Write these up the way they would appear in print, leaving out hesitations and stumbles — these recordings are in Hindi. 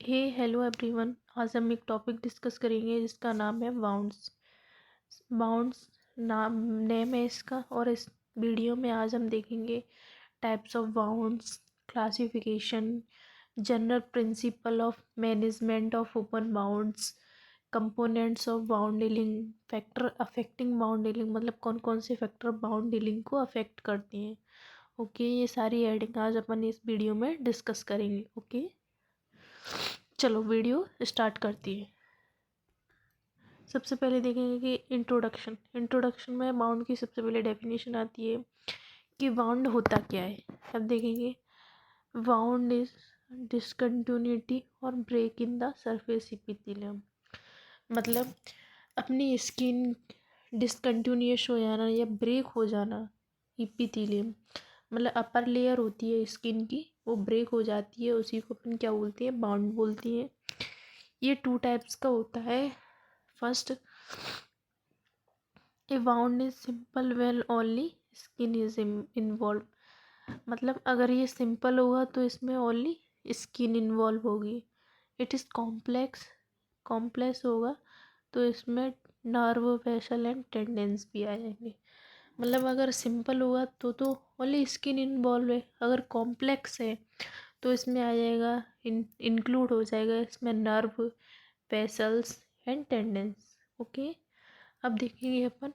Hello everyone. आज हम एक टॉपिक डिस्कस करेंगे जिसका नाम है बाउंड्स। बाउंड्स नाम नेम है इसका, और इस वीडियो में आज हम देखेंगे types of bounds, classification, general principle of management of open bounds, components of bound dealing, factor affecting bound dealing, मतलब कौन कौन से फैक्टर बाउंड डीलिंग को अफेक्ट करते हैं। ओके, ये सारी हेडिंग आज अपन इस वीडियो में डिस्कस करेंगे। ओके, चलो वीडियो स्टार्ट करती है। सबसे पहले देखेंगे कि इंट्रोडक्शन में बाउंड की सबसे पहले डेफिनेशन आती है कि बाउंड होता क्या है। अब देखेंगे, बाउंड इज डिसकंटिन्यूटी और break in the surface epithelium, मतलब अपनी स्किन डिसकंटिन्यूस हो जाना या ब्रेक हो जाना। इपिथेलियम मतलब अपर लेयर होती है स्किन की, वो ब्रेक हो जाती है, उसी को अपन क्या बोलते हैं, बाउंड बोलती हैं। ये टू टाइप्स का होता है। First, A bound is simple well only skin is involve, मतलब अगर ये सिंपल होगा तो इसमें ओनली स्किन इन्वॉल्व होगी। इट इज़ कॉम्प्लेक्स होगा तो इसमें नर्व, वेसल एंड टेंडेंस भी आ जाएंगे। मतलब अगर सिंपल होगा तो ओनली स्किन इन्वॉल्व है, अगर कॉम्प्लेक्स है तो इसमें आ जाएगा, इंक्लूड हो जाएगा इसमें nerve, vessels and tendons. Okay, अब देखेंगे अपन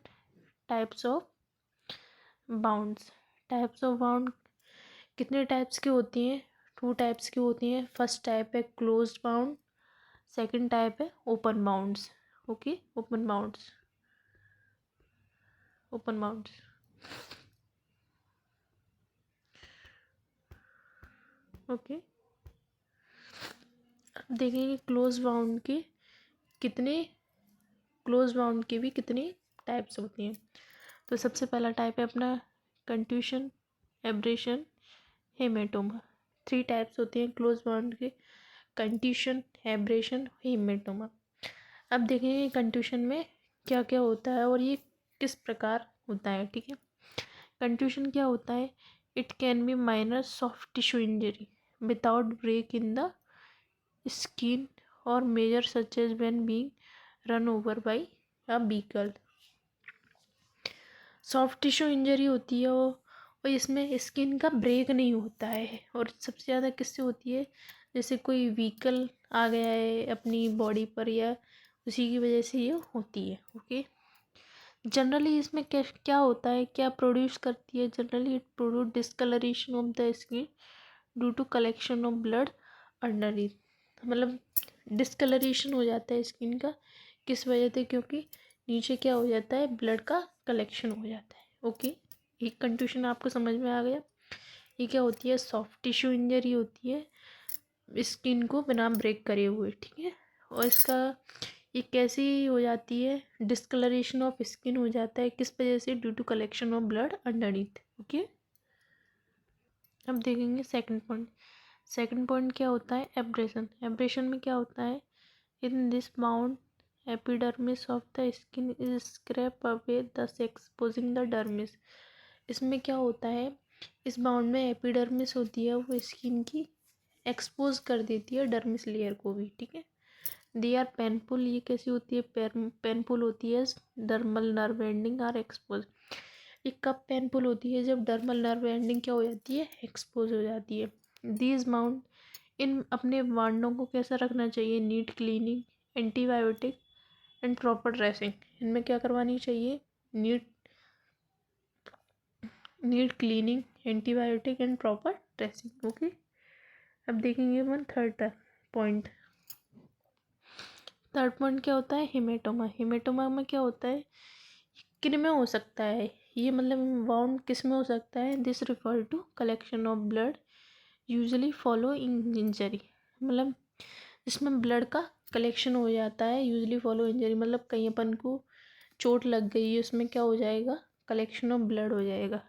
types of bounds. Types of bound कितने टाइप्स की होती हैं? टू टाइप्स की होती हैं। फर्स्ट टाइप है क्लोज्ड बाउंड, सेकंड टाइप है open bounds. Okay, open bounds. Okay, अब देखेंगे क्लोज बाउंड के भी कितनी टाइप्स होती हैं। तो सबसे पहला टाइप है अपना कंट्यूशन, एब्रेशन, हेमेटोमा। थ्री टाइप्स होती हैं क्लोज बाउंड के: कंट्यूशन, एब्रेशन, हेमेटोमा। अब देखेंगे कंट्यूशन में क्या क्या होता है और ये किस प्रकार होता है। ठीक है, कंट्यूशन क्या होता है? It can be minor soft tissue injury without break in the skin और major such as when being run over by a vehicle. Soft tissue injury होती है वो, और इसमें स्किन का ब्रेक नहीं होता है, और सबसे ज़्यादा किससे होती है? जैसे कोई व्हीकल आ गया है अपनी बॉडी पर, या उसी की वजह से ये होती है। ओके, जनरली इसमें क्या क्या होता है, क्या प्रोड्यूस करती है? Generally it produce discoloration of the skin due to collection of blood underneath, मतलब डिस्कलरेशन हो जाता है स्किन का। किस वजह से? क्योंकि नीचे क्या हो जाता है, ब्लड का कलेक्शन हो जाता है। ओके, एक कंट्यूशन आपको समझ में आ गया। ये क्या होती है? सॉफ्ट टिश्यू इंजरी होती है स्किन को बिना ब्रेक करे हुए। ठीक है, और इसका ये कैसी हो जाती है? डिस्कलरेशन ऑफ स्किन हो जाता है। किस वजह से? Due to collection of blood underneath. Okay, अब देखेंगे सेकंड पॉइंट क्या होता है? एब्रेशन। एब्रेशन में क्या होता है? In this bound epidermis of the skin is scrap away दस एक्सपोजिंग द डर्मिस। इसमें क्या होता है? इस बाउंड में एपिडर्मिस होती है, वो स्किन की एक्सपोज कर देती है डर्मिस लेयर को भी। ठीक है, दे आर पेनफुल। ये कैसी होती है? पेनफुल होती है। Dermal nerve ending are expose. ये कब पेनफुल होती है? जब डर्मल नर्व एंडिंग क्या हो जाती है? एक्सपोज हो जाती है। दीज बाउंड, इन अपने बाउंडों को कैसा रखना चाहिए? Neat cleaning, antibiotic and proper dressing. इनमें क्या करवानी चाहिए? Neat cleaning, antibiotic and proper dressing. Okay, अब देखेंगे अपन पॉइंट थर्ड पॉइंट क्या होता है? हेमेटोमा। हेमेटोमा में क्या होता है? किन में हो सकता है ये, मतलब बाउंड किस में हो सकता है? This refer to collection of blood usually follow in injury, मतलब इसमें ब्लड का कलेक्शन हो जाता है यूजुअली फॉलो इंजरी, मतलब कहीं अपन को चोट लग गई है, उसमें क्या हो जाएगा? कलेक्शन ऑफ ब्लड हो जाएगा।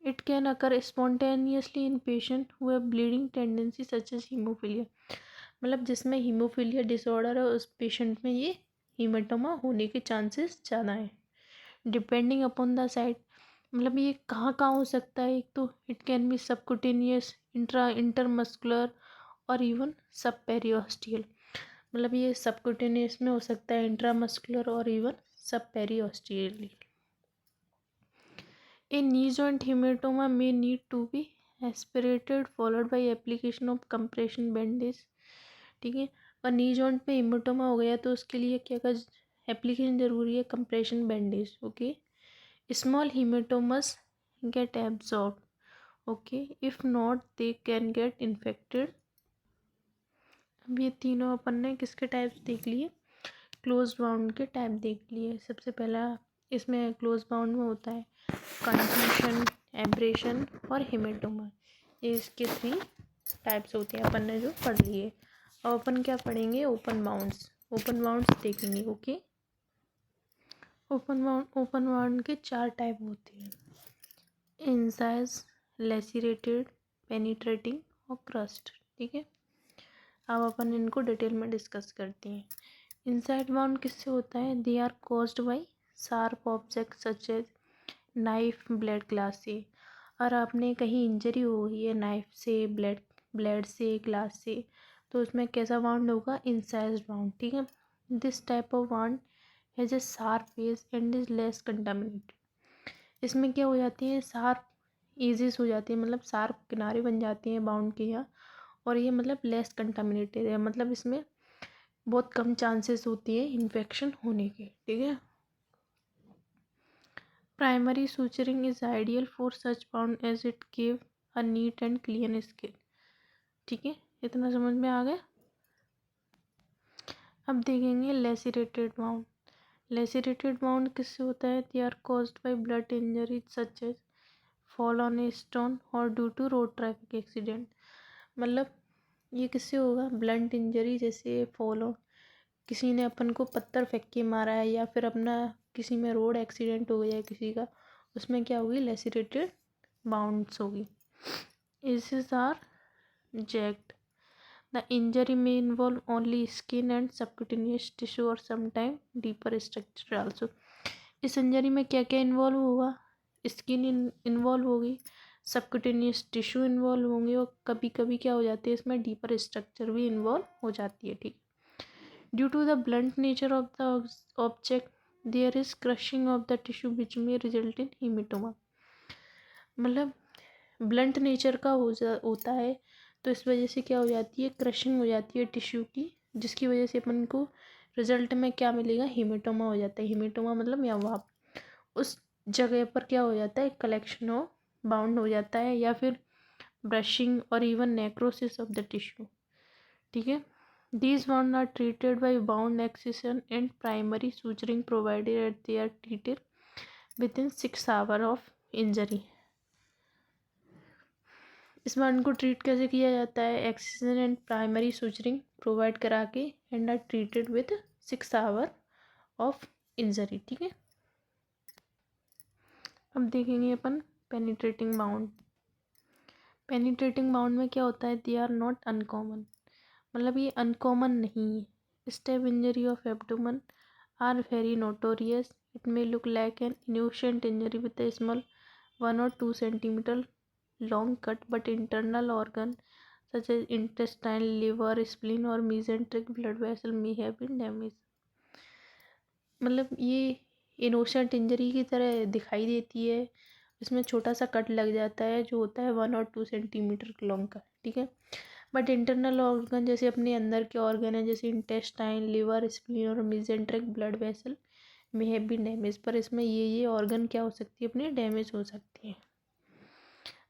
It can occur spontaneously in patient who have bleeding tendency such as haemophilia, मतलब जिसमें हीमोफीलिया डिसऑर्डर है उस पेशेंट में ये हीमेटोमा होने के चांसेस ज़्यादा हैं। डिपेंडिंग अपॉन द साइट, मतलब ये कहाँ कहाँ हो सकता है? एक तो it can B subcutaneous, intermuscular और इवन सब पेरियोस्टियल, मतलब ये सबक्यूटेनियस में हो सकता है, इंट्रामस्कुलर और इवन सब periosteal. A knee joint hematoma may need to be aspirated followed by application of compression bandage। ठीक है, और नी जॉइंट में हेमाटोमा हो गया तो उसके लिए क्या का एप्लीकेशन जरूरी है, compression bandage. Okay, small hematomas get absorb, okay, if not they can get infected. अब ये तीनों अपन ने किसके टाइप्स देख लिए, क्लोज बाउंड के टाइप देख लिए। सबसे पहला इसमें क्लोज बाउंड में होता है कंजम्पशन, एब्रेशन और हेमेटोमा, ये इसके 3 टाइप्स होते हैं अपन ने जो पढ़ लिए। अब अपन क्या पढ़ेंगे, ओपन बाउंड्स। ओपन बाउंड्स देखेंगे। ओके, ओपन बाउंड के 4 टाइप होते हैं, इंसाइज, लेसिरेटेड, पेनिट्रेटिंग और क्रस्ट। ठीक है, अब अपन इनको डिटेल में डिस्कस करते हैं। इनसाइड बाउंड किससे होता है, they are caused by sharp object such as knife, blade, glass से। और आपने कहीं इंजरी हो गई है नाइफ से, ब्लेड से, ग्लास से, तो उसमें कैसा बाउंड होगा, इनसाइड बाउंड। ठीक है, this type of bound has a sharp face and is less contaminated. इसमें क्या हो जाती है, शार्प एजेस हो जाती है, मतलब शार्प किनारे बन जाते हैं बाउंड के यहाँ, और ये मतलब लेस कंटामिनेटेड है, मतलब इसमें बहुत कम चांसेस होती है इन्फेक्शन होने के। ठीक है, primary suturing is ideal for such wound as it give a neat and clean skin. ठीक है, इतना समझ में आ गया। अब देखेंगे लेसिरेटेड बाउंड। लेसिरेटेड बाउंड किससे होता है, they are caused by blood injury such as fall on a stone और due to road traffic accident. मतलब ये किससे होगा, ब्लंट इंजरी, जैसे फॉल ऑन, किसी ने अपन को पत्थर फेंक के मारा है, या फिर अपना किसी में रोड एक्सीडेंट हो गया है किसी का, उसमें क्या होगी, लेसिरेटेड बाउंड्स होगी। Is are jagged, the injury में involve only skin and subcutaneous tissue और समटाइम डीपर स्ट्रक्चर आल्सो। इस इंजरी में क्या क्या इन्वॉल्व होगा, स्किन इन्वॉल्व होगी, सबक्यूटेनियस टिश्यू इन्वॉल्व होंगे, और कभी कभी क्या हो जाती है इसमें डीपर स्ट्रक्चर भी इन्वॉल्व हो जाती है। ठीक, due to the blunt nature of the object there is crushing of the tissue which may result in haematoma. मतलब ब्लंट नेचर का होता है, तो इस वजह से क्या हो जाती है, क्रशिंग हो जाती है टिश्यू की, जिसकी वजह से अपन को रिजल्ट में क्या मिलेगा, हेमेटोमा हो जाता है। हेमेटोमा मतलब या वहाँ उस जगह पर क्या हो जाता है, कलेक्शन ऑफ बाउंड हो जाता है, या फिर ब्रशिंग और even necrosis of the tissue. ठीक है, these wounds are treated by wound excision and primary suturing provided that they are treated within 6 hours of injury। इस बाउंड को ट्रीट कैसे किया जाता है, excision and primary suturing provide करा के, and are treated with 6 hour of injury. ठीक है, अब देखेंगे अपन पेनिट्रेटिंग बाउंड। पेनिट्रेटिंग बाउंड में क्या होता है, दे आर नॉट अनकॉमन, मतलब ये अनकॉमन नहीं है। Step injury of abdomen are very notorious, it may look like an innocent injury with a small 1 or 2 centimeter long cut, but internal organ such as intestine, liver, spleen or mesenteric blood vessel may have been damaged। मतलब ये इनोसेंट इंजरी की तरह दिखाई देती है, इसमें छोटा सा कट लग जाता है जो होता है 1 और 2 सेंटीमीटर लॉन्ग का। ठीक है, बट इंटरनल ऑर्गन जैसे अपने अंदर के ऑर्गन है, जैसे इंटेस्टाइन, लिवर, स्प्लीन और मेसेंटेरिक ब्लड वेसल में हैव बीन डैमेज, पर इसमें ये ऑर्गन क्या हो सकती है, अपनी डैमेज हो सकती है।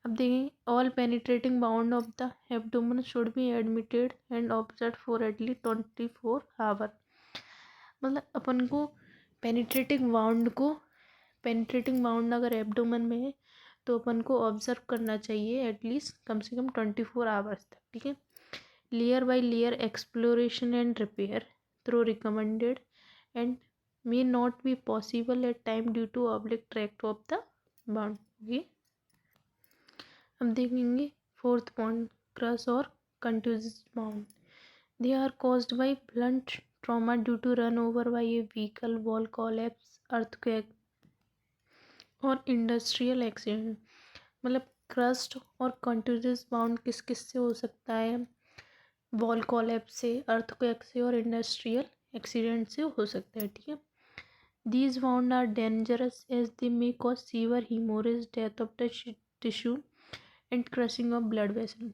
अब देखें, all penetrating wound of the abdomen should be admitted and observe for at least 24 hour. मतलब अपन को पेनिट्रेटिंग बाउंड अगर एब्डोमेन में है तो अपन को ऑब्जर्व करना चाहिए एटलीस्ट कम से कम 24 आवर्स तक। ठीक है, layer by layer exploration and repair through recommended and may not be possible at time due to oblique tract of the bound। Okay, अब देखेंगे 4th पॉइंट, क्रश और contusive bound. They are caused by blunt trauma due to run over by a vehicle, wall collapse, earthquake और इंडस्ट्रियल एक्सीडेंट। मतलब क्रस्ट और कंट्यूजिव बाउंड किस किस से हो सकता है, वॉल कोलैप्स से, अर्थक्वेक से और इंडस्ट्रियल एक्सीडेंट से हो सकता है, ठीक है। These wounds are dangerous as they may cause severe hemorrhage, death of the tissue and crushing of blood vessel।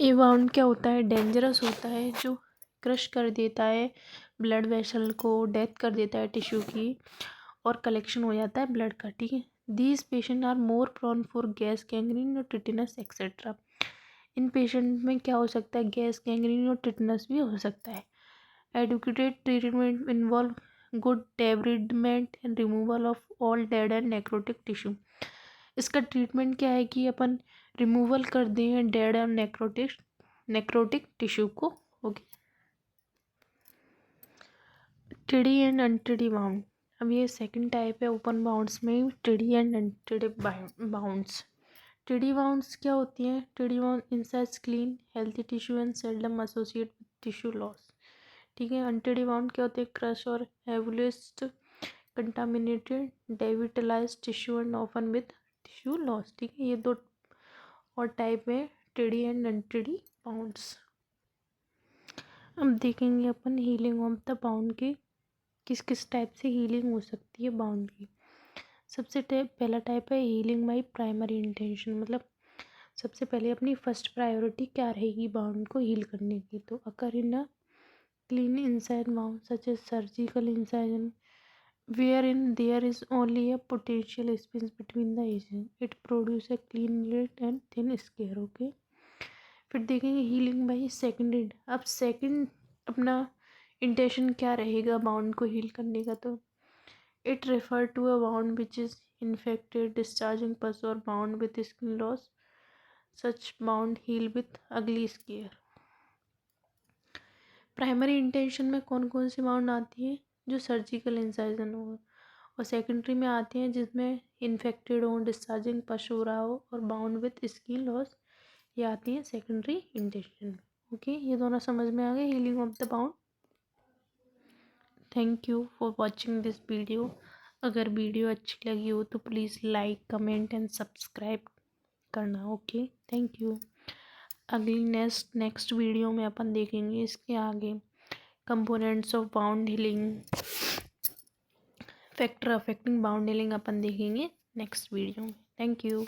ये वाउंड क्या होता है, डेंजरस होता है, जो क्रश कर देता है ब्लड वेसल को, डेथ कर देता है टिश्यू की, और कलेक्शन हो जाता है ब्लड का, ठीक है। These patient are more prone for gas gangrene और टिटेनस एक्सेट्रा। इन पेशेंट में क्या हो सकता है, गैस गैंग्रीन और टिटेनस भी हो सकता है। Educated treatment involve good debridement and removal of all dead and necrotic tissue. इसका ट्रीटमेंट क्या है कि अपन रिमूवल कर दें डेड एंड नेक्रोटिक टिश्यू को, okay. Tidy and untidy bound, अब ये सेकंड टाइप है ओपन बाउंड्स में, tidy and untidy bounds. Tidy bounds क्या होती हैं, tidy bound insides clean healthy tissue and seldom associate with tissue loss, ठीक है। अनटिडी बाउंड क्या होते हैं, क्रश और avulsed contaminated devitalise tissue and often with tissue loss, ठीक है। ये दो और टाइप है टिडी एंड अनटिडी बाउंड्स। अब देखेंगे अपन हीलिंग ऑफ द बाउंड की, किस किस टाइप से हीलिंग हो सकती है बाउंड की। सबसे पहला टाइप है हीलिंग बाई प्राइमरी इंटेंशन, मतलब सबसे पहले अपनी फर्स्ट प्रायोरिटी क्या रहेगी बाउंड को हील करने की, तो occur in a clean inside bound such as surgical incision wherein there is only a potential space between the edges, it produces a clean lit and thin scar, okay। फिर देखेंगे हीलिंग बाई सेकेंड एड। अब सेकेंड अपना इंटेंशन क्या रहेगा बाउंड को हील करने का, तो it refer to a wound which is infected discharging pus और wound with skin loss, such wound heal with ugly scar. Primary intention में कौन कौन सी बाउंड आती है, जो सर्जिकल इंसाइजन हो, और सेकेंडरी में आते हैं जिसमें इन्फेक्टेड हो, डिस्चार्जिंग पश हो रहा हो और बाउंड विथ स्किन लॉस, ये आती है सेकेंडरी इंटेंशन में, ओके। ये दोनों समझ में आ गए healing of the bound. Thank you for watching this video. अगर वीडियो अच्छी लगी हो तो please like comment and subscribe करना, ओके। Thank you. अगली नेक्स्ट वीडियो में अपन देखेंगे इसके आगे components of bound healing, factor affecting bound healing अपन देखेंगे नेक्स्ट वीडियो में। Thank you.